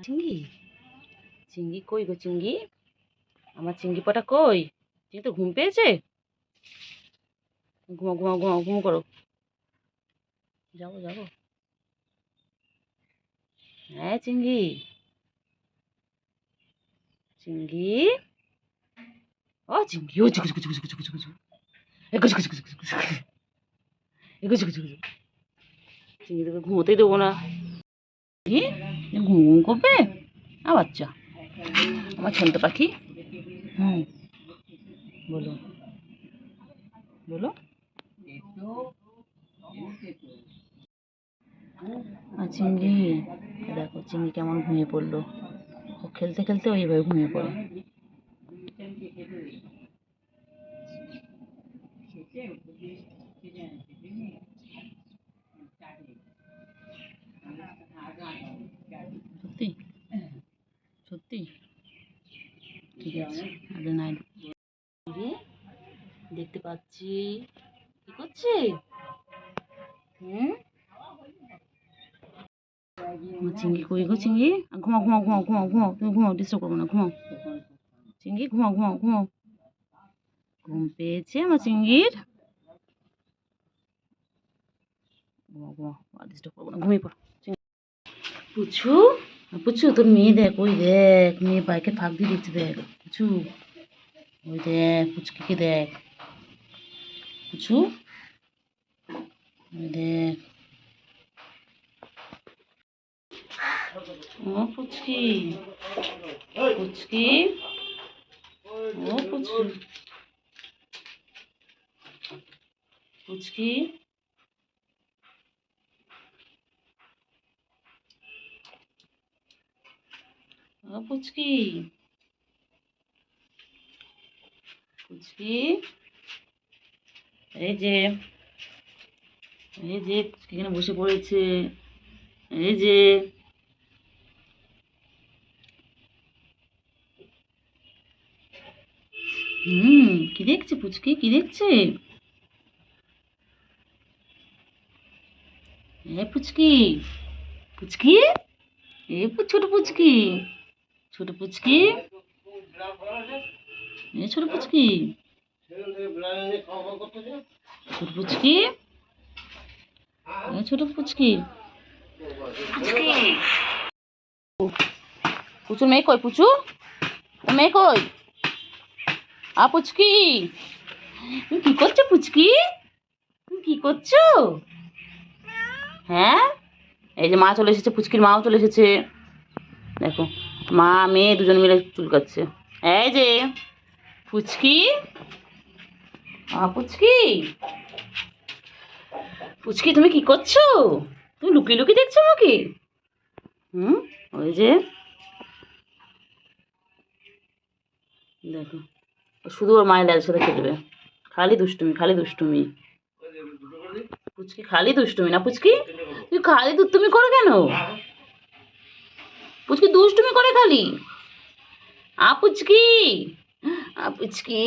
চিঙ্গি চিঙ্গি কই গো চিঙ্গি? আমার চিঙ্গি পাটা কই? চিঙ্গি তো ঘুম পেয়েছে। ঘুমাও ঘুমাও ঘুমাও ঘুম করো। যাবো যাবো। হ্যাঁ চিঙ্গি চিঙ্গি ও চিঙ্গি ও চিকু চিকু চিকু চিকু চিকু চিকু এগো চিকু চিকু চিকু চিকু এগো চিকু চিকু চিঙ্গি তোকে ঘুমোতেই দেবো না। কি ঘুম ঘুম করবে? বাচ্চা আমার ছন্ত পাখি। বলো বলো। চিংড়ি দেখো চিংড়ি কেমন ঘুমিয়ে পড়লো। ও খেলতে খেলতে ওইভাবে ঘুমিয়ে পড়ে। সত্যি সত্যি ঠিক আছে। নাই দেখতে পাচ্ছি কি করছে? চিংড়ি কই গো চিংড়ি? ঘুমাও ঘুমাও ঘুমাও ঘুমাও ঘুমাও তুমি ঘুমাও, ডিস্টার্ব করবো না, ঘুমাও চিংড়ি ঘুমাও ঘুমাও ঘুমাও। ঘুম পেয়েছে আমার চিংড়ির। ঘুমাও ঘুমাও ডিস্টার্ব করবো না, ঘুমিয়ে পড়ো। পুচু পুচু তোর মেয়ে দেখ, ওই দেখ মেয়ে বাইকে ফাঁক দিয়ে দিচ্ছে দেখ পুচু। ওই দেখ পুচকিকে দেখ পুচু। ওই দেখ ও পুচকি পুচকি ও পুচকি পুচকি ও পুচকি পুচকি এই যে এই যে এখানে বসে পড়েছে। এই যে কি দেখছে পুচকি? কি দেখছে? পুচকি পুচকি ছোট পুচকি ছোট পুচকি ছোট পুচকি ছোট পুচকি ছোট পুচকি পুচুর মেয়ে কই? পুচু মেয়ে কই? পুচকি তুমি কি করছো? পুচকি তুমি কি করছো? হ্যাঁ এই যে মা চলে এসেছে, পুচকির মাও চলে এসেছে। দেখো মা মেয়ে দুজন মিলে চুল কাটছে। এই যে পুচকি পুচকি পুচকি তুমি কি করছো? তুমি লুকিয়ে লুকিয়ে দেখছো আমাকে? ওই যে দেখো শুধু ওর মায়ের দাদার সাথে খেলবে। খালি দুষ্টুমি খালি দুষ্টুমি পুচকি, খালি দুষ্টুমি না পুচকি? তুই খালি দুষ্টুমি করো কেন? পুচকি দুষ্টুমি করে খালি। পুচকি পুচকি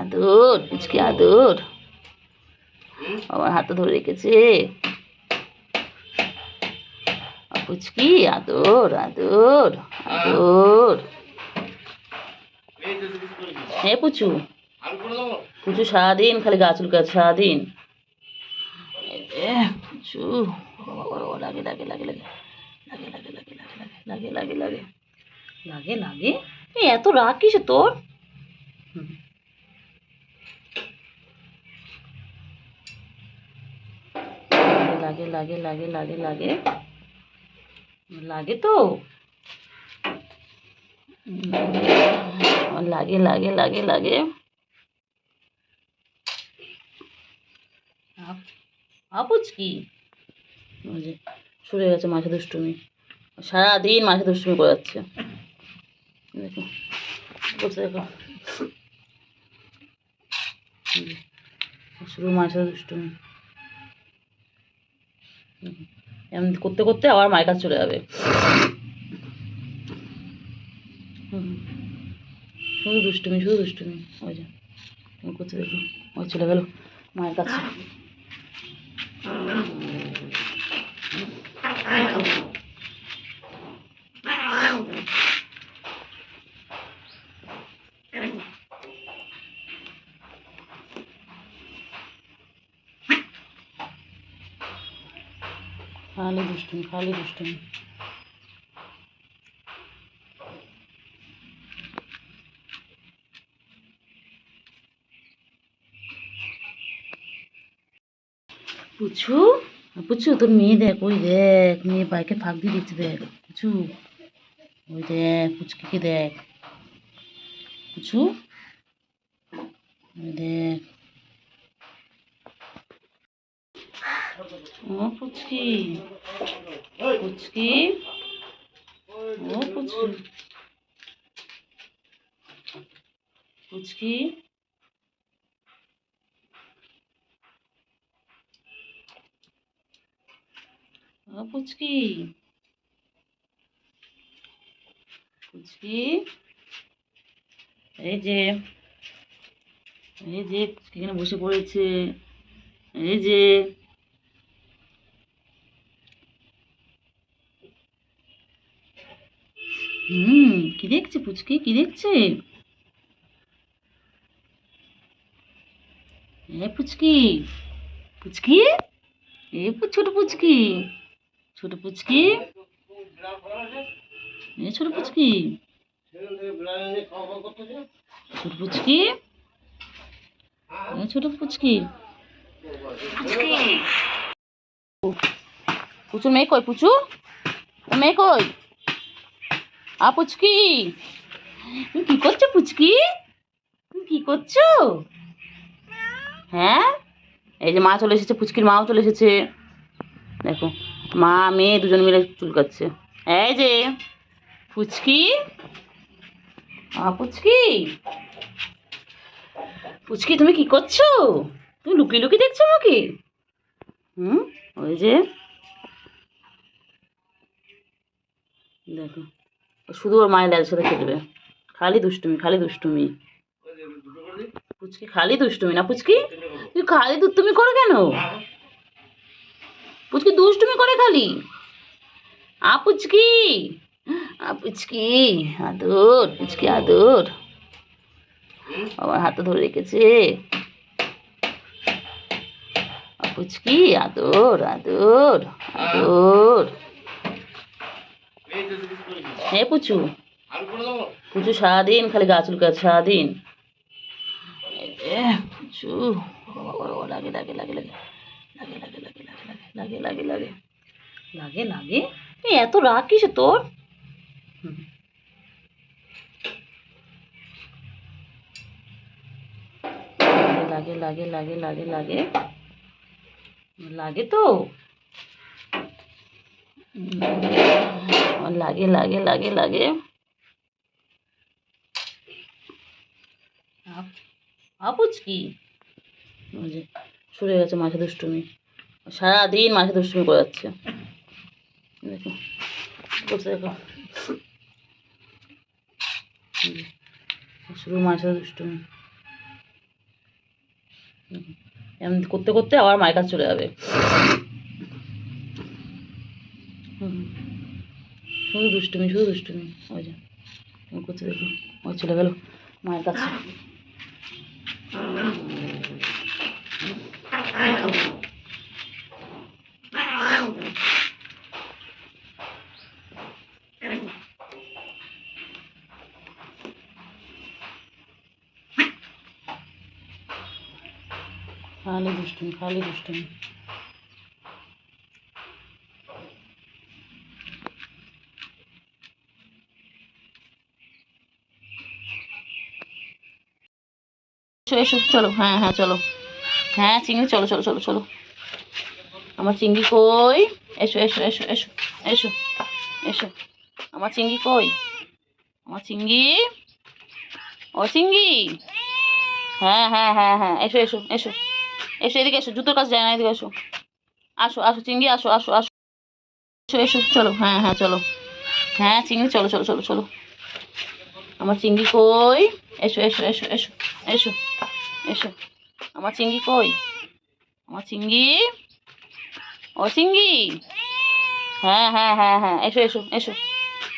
আদর, পুচকি আদর আমার হাতে ধরে রেখেছে। পুচকি আদর আদর আদর। পুচু পুচু সারাদিন খালি গা চুলকাচ্ছে সারাদিন। পুচু লাগে লাগে লাগে লাগে লাগে লাগে লাগে লাগে লাগে লাগে লাগে লাগে এত রাগ কিসে তোর? লাগে লাগে লাগে লাগে লাগে লাগে তো লাগে লাগে লাগে লাগে। পুচকি শুরু হয়ে গেছে মাঝে দুষ্টুমি। সারাদিন মাঝে দুষ্টুমি করে যাচ্ছে। দেখো বলছে দেখো শুরু মাঝে দুষ্টুমি। এমন করতে করতে আবার মায়ের কাছে চলে যাবে। শুধু দুষ্টুমি শুধু দুষ্টুমি। ওই যে করতে দেখো ওই চলে গেল মায়ের কাছে। খালি দুষ্টুমি, খালি দুষ্টুমি। পুচু, পুচু তোর মেয়ে দেখ, ওই দেখ মেয়ে বাইকে ফাঁক দিয়ে দিচ্ছে দেখ। পুচু, ওই দেখ পুচকিকে দেখ। পুচু, ওই দেখ। ও পুচকি, পুচকি, ও পুচকি, পুচকি, ও পুচকি, পুচকি, এই যে, এই যে পুচকি এখানে বসে পড়েছে, এই যে। কি দেখছে পুচকি, কি দেখছে? পুচকি, পুচকি, ছোট পুচকি, ছোট পুচকি, ছোট পুচকি, ছোট পুচকি, ছোট পুচকি, পুচুর মেয়ে কই? পুচু মেয়ে কই? পুচকি, তুমি কি করছো পুচকি? তুমি কি করছো? হ্যাঁ, এই যে মা চলে এসেছে, পুচকির মাও চলে এসেছে। দেখো মা মেয়ে দুজন মিলে চুল কাটছে। এই যে পুচকি, পুচকি, পুচকি তুমি কি করছো? তুমি লুকিয়ে লুকিয়ে দেখছো আমাকে? ওই যে দেখো, শুধু ওর মায়ের দাদার সাথে খেলবে। খালি দুষ্টুমি, খালি দুষ্টুমি। পুচকি খালি দুষ্টুমি না পুচকি? তুই খালি দুষ্টুমি করো কেন? পুচকি দুষ্টুমি করে খালি। পুচকি, পুচকি আদর, পুচকি আদর। আমার হাতে ধরে রেখেছে। পুচকি আদর, আদর, আদর। হ্যাঁ পুচু, পুচু সারাদিন খালি গা চুলকাচ্ছে সারাদিন। পুচু লাগে লাগে লাগে লাগে লাগে লাগে লাগে লাগে লাগে লাগে লাগে লাগে। এত রাগ কিসে তোর? লাগে লাগে লাগে লাগে লাগে লাগে তো লাগে লাগে লাগে লাগে। পুচকি শুরু হয়ে গেছে মাঝে দুষ্টুমি, সারাদিন মাঝে দুষ্টুমি করে যাচ্ছে। দেখো বসে দেখো, শুরু মাঝে দুষ্টুমি। এমন করতে করতে আবার মায়ের কাছে চলে যাবে। শুধু দুষ্টুমি, শুধু দুষ্টুমি। ওই যে করতে দেখো, ওই চলে গেল মায়ের কাছে। খালি দুষ্টুমি, খালি দুষ্টুমি। এসো এসো চলো, হ্যাঁ হ্যাঁ চলো, হ্যাঁ চিংড়ি চলো চলো চলো চলো। আমার চিংড়ি কই? এসো এসো এসো এসো এসো এসো। আমার চিংড়ি কই? আমার চিংড়ি, ও চিংড়ি, হ্যাঁ হ্যাঁ হ্যাঁ হ্যাঁ এসো এসো এসো এসো, এদিকে এসো, জুতোর কাছে যায় না, এদিকে এসো। আসো আসো চিংড়ি, আসো আসো আসো, এসো এসো চলো, হ্যাঁ হ্যাঁ চলো, হ্যাঁ চিংড়ি চলো চলো চলো চলো। আমার চিংড়ি কই? এসো এসো এসো এসো এসো এসো। আমার চিংড়ি কই? আমার চিংড়ি, ও চিংড়ি, হ্যাঁ হ্যাঁ হ্যাঁ হ্যাঁ এসো এসো এসো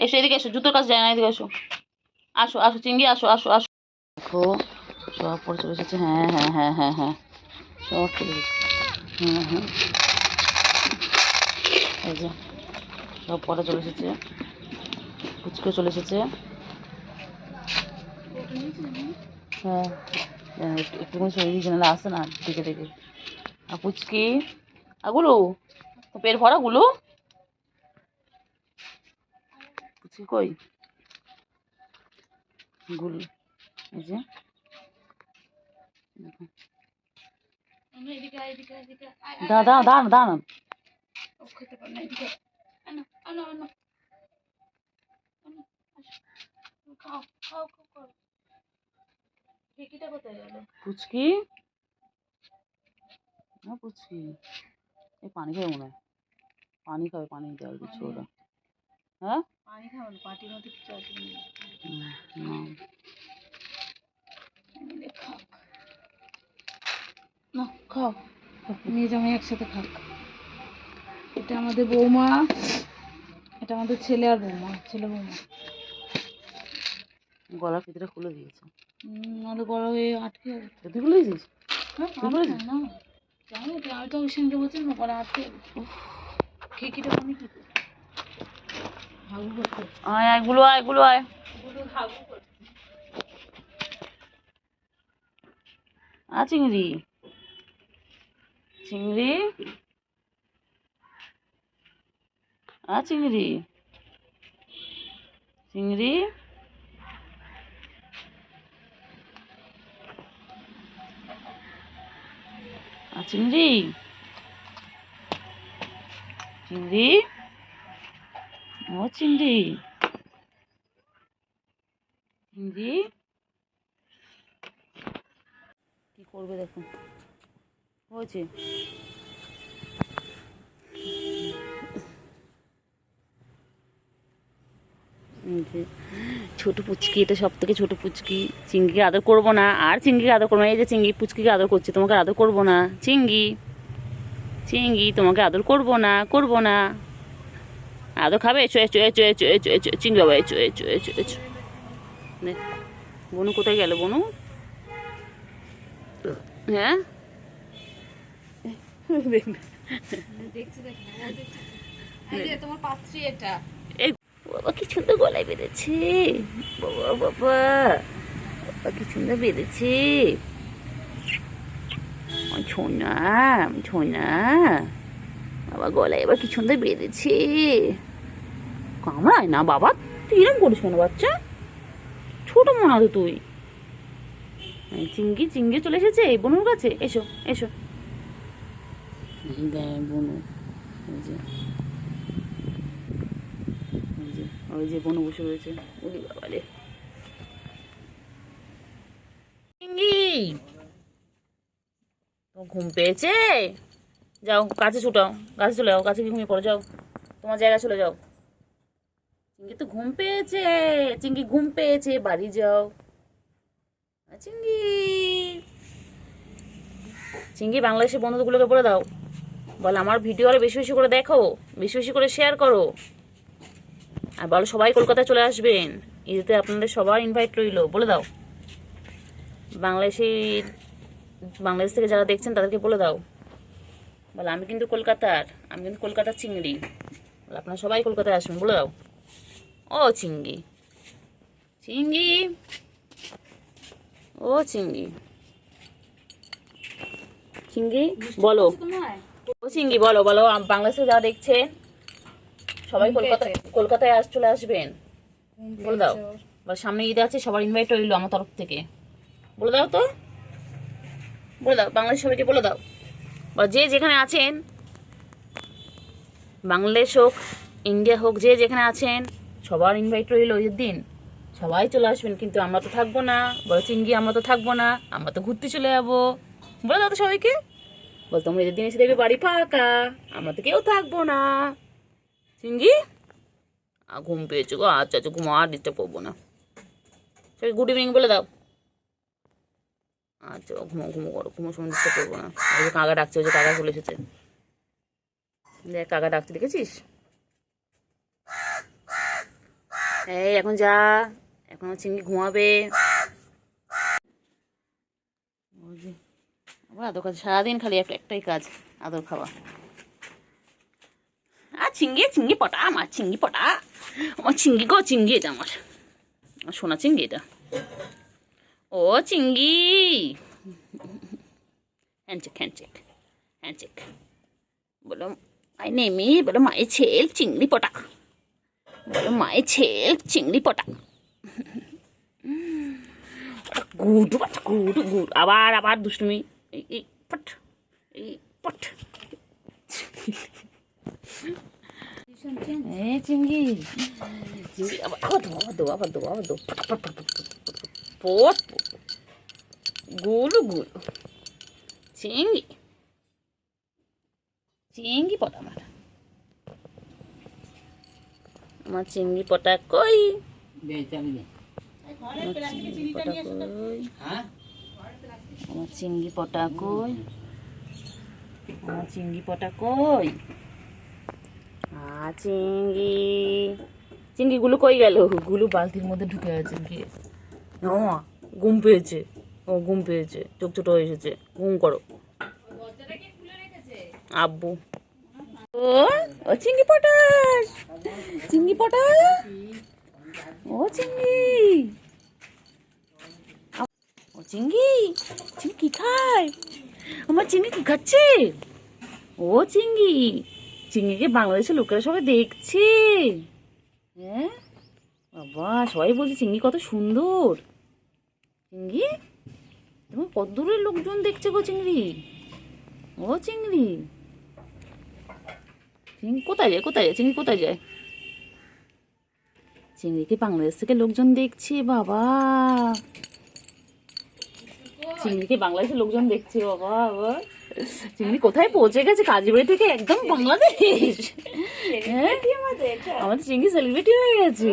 এসো এদিকে এসো, জুতোর কাছে যায় না, এদিকে এসো। আসো আসো চিংড়ি, আসো আসো আসো। দেখো সব পরে চলে এসেছে। হ্যাঁ হ্যাঁ হ্যাঁ হ্যাঁ হ্যাঁ, সব চলে এসেছে। হ্যাঁ হ্যাঁ, এই যে সব পরে চলে এসেছে। পুচকে চলে এসেছে। হ্যাঁ, একটুখানি শরীর জন্য আসছে না দেখে দেখে। আর পুচকি আগুলো পেট ভরা গুলো, পুচকি কই গুলো, এই যে দাঁড়া দাঁড়া দাঁড়া, পুচকি না পুচকি, এই পানি খাবে মনে হয়, পানি খাবে, পানি দেওয়ার কিছু ওরা। হ্যাঁ পানি খাবে না, পাটির মধ্যে কিছু আছে না, খাও নিয়ে যাও, একসাথে খাক। এটা আমাদের বৌমা, এটা আমাদের ছেলে আর বৌমা, ছেলে বৌমা। গলার ভিতরে খুলে দিয়েছে, নাহলে গলা হয়ে আটকে যাবে। তুই খুলে দিয়েছিস? না জানি আমি তো ওই সঙ্গে বলছি না, গলা আটকে যাবে। খিকিটা আমি কি আয়, এগুলো আয়, এগুলো আয়। চিংড়ি চিংড়ি, চিংড়ি চিংড়ি, চিংড়ি চিংড়ি, ও চিংড়ি চিংড়ি, কি করবে দেখো, হয়েছে। ছোট পুচকি, এটা সব থেকে ছোট পুচকি। চিংড়িকে আদর করবো না, আর চিংড়িকে আদর করবো না। এই যে চিংড়ি পুচকিকে আদর করছে, তোমাকে আদর করবো না। চিংড়ি চিংড়ি, তোমাকে আদর করবো না, করবো না। আদর খাবে? এসো এসো এসো এসো এসো এসো, চিংড়ি বাবা এসো এসো এসো এসো। বনু কোথায় গেল বনু? হ্যাঁ তোমার পাত্রী এটা। এই বাবা কি সুন্দর গলায় বেঁধেছে, বাবা বাবা বাবা কি সুন্দর বেঁধেছে। ছোনা ছোনা, বাবা গলায় এবার কি সুন্দর বেঁধেছে। কামড়ায় না বাবা, তুই এরকম করিস কেন বাচ্চা, ছোট মনে হতো তুই। চিংড়ি চিংড়ি চলে এসেছে বনুর কাছে, এসো এসো। বনু, ওই যে ওই যে বনু বসে রয়েছে। ওই বাবা রে চিংড়ি, তোমার ঘুম পেয়েছে? যাও কাছে ছুটাও, গাছে চলে যাও, গাছে ঘুমিয়ে পড়ো, যাও তোমার জায়গায় চলে যাও। চিংড়ি তো ঘুম পেয়েছে, চিংড়ি ঘুম পেয়েছে, বাড়ি যাও। চিংড়ি চিংড়ি, বাংলাদেশের বন্ধুগুলোকে বলে দাও, বলো আমার ভিডিও আরো বেশি বেশি করে দেখো, বেশি বেশি করে শেয়ার করো। আর বলো সবাই কলকাতায় চলে আসবেন, ঈদেতে আপনাদের সবার ইনভাইট রইল, বলে দাও। বাংলাদেশ থেকে যারা দেখছেন তাদেরকে বলে দাও, বলো আমি কিন্তু কলকাতার, আমি কিন্তু কলকাতার চিংড়ি, আপনারা সবাই কলকাতায় আসবেন, বলে দাও। ও চিংড়ি চিংড়ি, ও চিংড়ি চিংড়ি বলো, ও চিংড়ি বলো, বলো বাংলাদেশে যারা দেখছে সবাই কলকাতায় চলে আসবেন, বলে দাও। বলো সামনে ঈদ আছে, সবার ইনভাইট রইল আমার তরফ থেকে, বলে দাও তো, বলে দাও বাংলাদেশ সবাইকে বলে দাও। বা যে যেখানে আছেন, বাংলাদেশ হোক ইন্ডিয়া হোক, যে যেখানে আছেন সবার ইনভাইট রইল ঈদের দিন, সবাই চলে আসবেন। কিন্তু আমরা তো থাকবো না, বলো চিংড়ি আমরা তো থাকবো না, আমরা তো ঘুরতে চলে যাবো, বলে দাও তো সবাইকে। বল তোমরা ঈদের দিন এসে দেখবে বাড়ি ফাঁকা, আমরা তো কেউ থাকবো না। চিংড়ি ঘুম পেয়েছো গো, আচ্ছা আচ্ছা ঘুমো, আর ডিস্টার্ব করবো না, সবাই গুড ইভিনিং বলে দাও। আচ্ছা ঘুমো ঘুমো করো, ঘুমো সময় ডিস্টার্ব করবো না। ওই যে কাকা ডাকছে, ওই যে কাকা চলে এসেছে, দেখ কাকা ডাকছে দেখেছিস। এই এখন যা, এখন আমার চিংড়ি ঘুমাবে। আবার আদর কাজ, সারাদিন খালি একটাই কাজ, আদর খাওয়া। আর চিংড়ি চিংড়ি পটা, আমার চিংড়ি পটা, আমার চিংড়ি গো, চিংড়ি এটা আমার সোনা চিংড়ি এটা। ও চিংড়ি, হ্যান্ডশেক হ্যান্ডশেক হ্যান্ডশেক, বলো মাই নেমি, বলো মায়ের ছেল চিংড়ি পটা, বলো মায়ের ছেল চিংড়ি পটা। গুডু বাচ্চা, গুডু গুড, আবার আবার দুষ্টুমি, এই পট, এই পট। এই চিংড়ি, চিংড়ি আবার দো, আবার দো, আবার দো, পট গুলু গুলু, চিংড়ি চিংড়ি পটা আমার, আমার চিংড়ি পটা কই, আমার চিংড়ি পটা কই, আমার চিংড়ি পটা কই, আমার চিংড়ি পটা কই, চিংড়ি, চিংড়িগুলো কই গেল? গুলো বালতির মধ্যে ঢুকে আছে গিয়ে। ঘুম পেয়েছে, ও ঘুম পেয়েছে, চোখ ছোট হয়ে এসেছে, ঘুম করো আব্বু। ও ও চিংড়ি পটাশ, চিংড়ি পটাশ, ও চিংড়ি, ও চিংড়ি, চিংড়ি কি খায়? আমার চিংড়ি কি খাচ্ছে? ও চিংড়ি, চিংড়িকে বাংলাদেশের লোকেরা সবাই দেখছে। হ্যাঁ বাবা, সবাই বলছে চিংড়ি কত সুন্দর। চিংড়ি, তোমার কত দূরের লোকজন দেখছে গো চিংড়ি। ও চিংড়ি, চিংড়ি কোথায় যায়, কোথায় যায় চিংড়ি, কোথায় যায়? চিংড়িকে বাংলাদেশ থেকে লোকজন দেখছে বাবা, চিংড়িকে বাংলাদেশের লোকজন দেখছে বাবা। আবার চিংড়ি কোথায় পৌঁছে গেছে, কাজীবাড়ি থেকে একদম বাংলাদেশ। হ্যাঁ আমাদের চিংড়ি সেলিব্রিটি হয়ে গেছে।